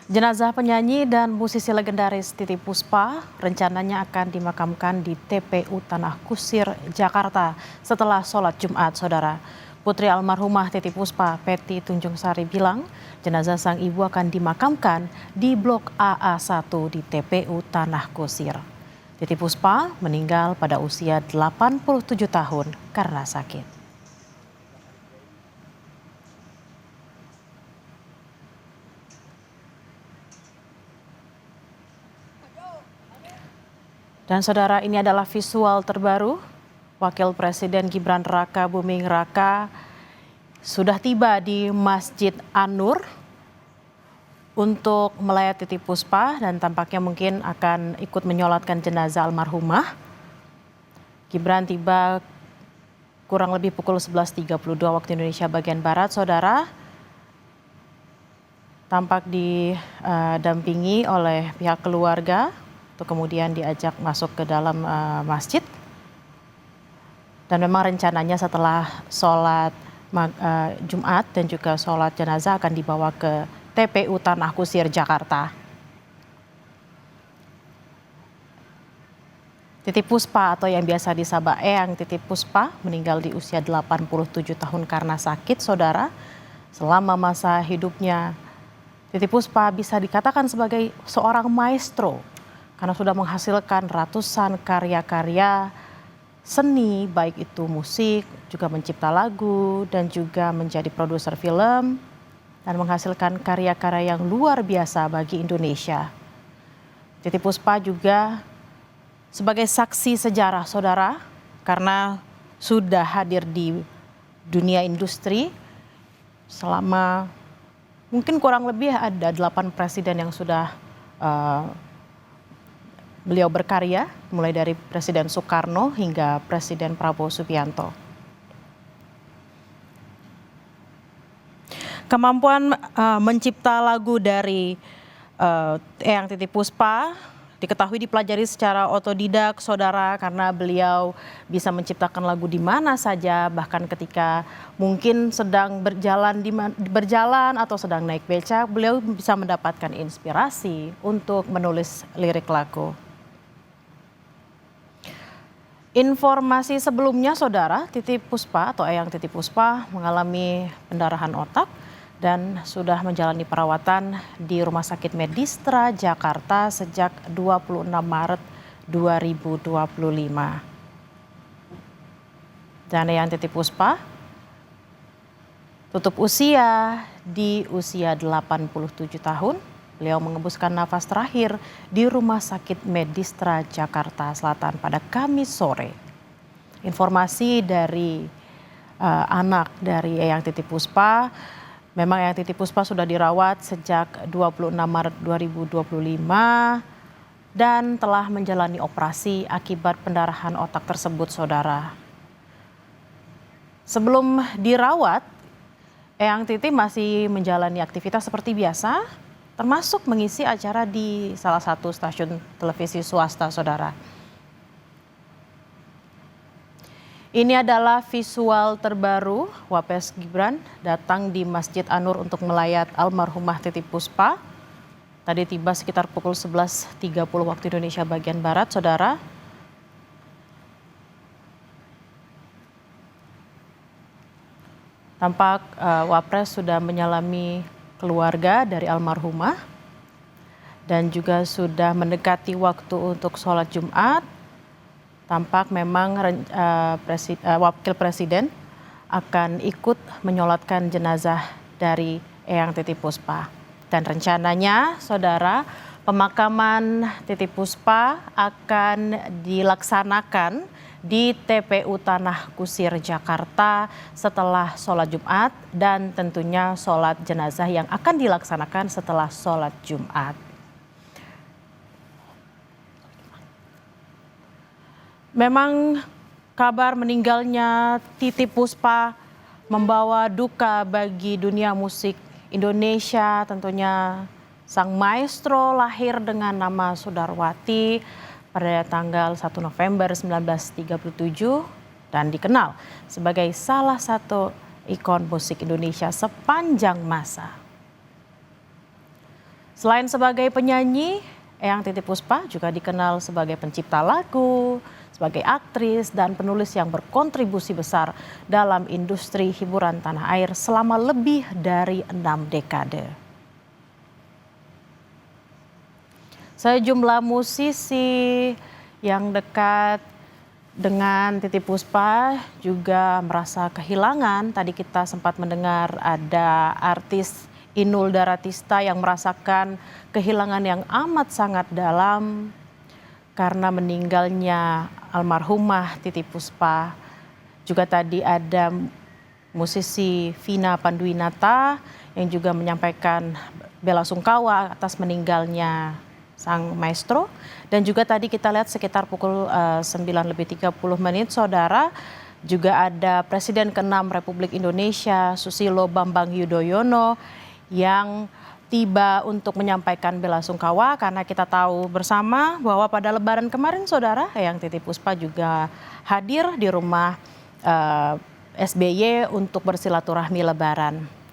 Jenazah penyanyi dan musisi legendaris Titiek Puspa rencananya akan dimakamkan di TPU Tanah Kusir, Jakarta setelah sholat Jumat, Saudara. Putri almarhumah Titiek Puspa, Peti Tunjungsari bilang, jenazah sang ibu akan dimakamkan di Blok AA1 di TPU Tanah Kusir. Titiek Puspa meninggal pada usia 87 tahun karena sakit. Dan saudara, ini adalah visual terbaru. Wakil Presiden Gibran Raka Buming Raka sudah tiba di Masjid An-Nur untuk melayat Titiek Puspa dan tampaknya mungkin akan ikut menyolatkan jenazah almarhumah. Gibran tiba kurang lebih pukul 11.32 waktu Indonesia bagian Barat, saudara. Tampak didampingi oleh pihak keluarga untuk kemudian diajak masuk ke dalam masjid. Dan memang rencananya setelah sholat Jumat dan juga sholat jenazah akan dibawa ke TPU Tanah Kusir, Jakarta. Titiek Puspa atau yang biasa disapa Eyang Titiek Puspa meninggal di usia 87 tahun karena sakit, saudara. Selama masa hidupnya, Titiek Puspa bisa dikatakan sebagai seorang maestro karena sudah menghasilkan ratusan karya-karya seni, baik itu musik, juga mencipta lagu, dan juga menjadi produser film, dan menghasilkan karya-karya yang luar biasa bagi Indonesia. Titiek Puspa juga sebagai saksi sejarah, saudara, karena sudah hadir di dunia industri selama mungkin kurang lebih ada 8 presiden yang sudah beliau berkarya, mulai dari Presiden Soekarno hingga Presiden Prabowo Subianto. Kemampuan mencipta lagu dari Eyang Titiek Puspa diketahui dipelajari secara otodidak, saudara, karena beliau bisa menciptakan lagu di mana saja, bahkan ketika mungkin sedang berjalan atau sedang naik becak, beliau bisa mendapatkan inspirasi untuk menulis lirik lagu. Informasi sebelumnya, saudara, Titiek Puspa atau Eyang Titiek Puspa mengalami pendarahan otak dan sudah menjalani perawatan di Rumah Sakit Medistra Jakarta sejak 26 Maret 2025. Dan Eyang Titiek Puspa tutup usia di usia 87 tahun. Beliau mengembuskan nafas terakhir di Rumah Sakit Medistra Jakarta Selatan pada Kamis sore. Informasi dari anak dari Eyang Titiek Puspa, memang Eyang Titiek Puspa sudah dirawat sejak 26 Maret 2025 dan telah menjalani operasi akibat pendarahan otak tersebut, saudara. Sebelum dirawat, Eyang Titiek masih menjalani aktivitas seperti biasa, termasuk mengisi acara di salah satu stasiun televisi swasta, saudara. Ini adalah visual terbaru Wapres Gibran datang di Masjid An-Nur untuk melayat almarhumah Titiek Puspa. Tadi tiba sekitar pukul 11.30 waktu Indonesia bagian Barat, saudara. Tampak Wapres sudah menyalami keluarga dari almarhumah dan juga sudah mendekati waktu untuk sholat Jumat. Tampak memang Wakil Presiden akan ikut menyolatkan jenazah dari Eyang Titiek Puspa. Dan rencananya, saudara, pemakaman Titiek Puspa akan dilaksanakan di TPU Tanah Kusir, Jakarta setelah sholat Jumat dan tentunya sholat jenazah yang akan dilaksanakan setelah sholat Jumat. Memang kabar meninggalnya Titiek Puspa membawa duka bagi dunia musik Indonesia. Tentunya sang maestro lahir dengan nama Sudarwati pada tanggal 1 November 1937 dan dikenal sebagai salah satu ikon musik Indonesia sepanjang masa. Selain sebagai penyanyi, Eyang Titiek Puspa juga dikenal sebagai pencipta lagu, sebagai aktris dan penulis yang berkontribusi besar dalam industri hiburan tanah air selama lebih dari 6 dekade. Sejumlah musisi yang dekat dengan Titiek Puspa juga merasa kehilangan. Tadi kita sempat mendengar ada artis Inul Daratista yang merasakan kehilangan yang amat sangat dalam karena meninggalnya almarhumah Titiek Puspa. Juga tadi ada musisi Vina Panduwinata yang juga menyampaikan bela sungkawa atas meninggalnya sang maestro. Dan juga tadi kita lihat sekitar pukul 9:30 saudara, juga ada Presiden ke-6 Republik Indonesia Susilo Bambang Yudhoyono yang tiba untuk menyampaikan bela sungkawa karena kita tahu bersama bahwa pada Lebaran kemarin saudara, Eyang Titiek Puspa juga hadir di rumah SBY untuk bersilaturahmi Lebaran.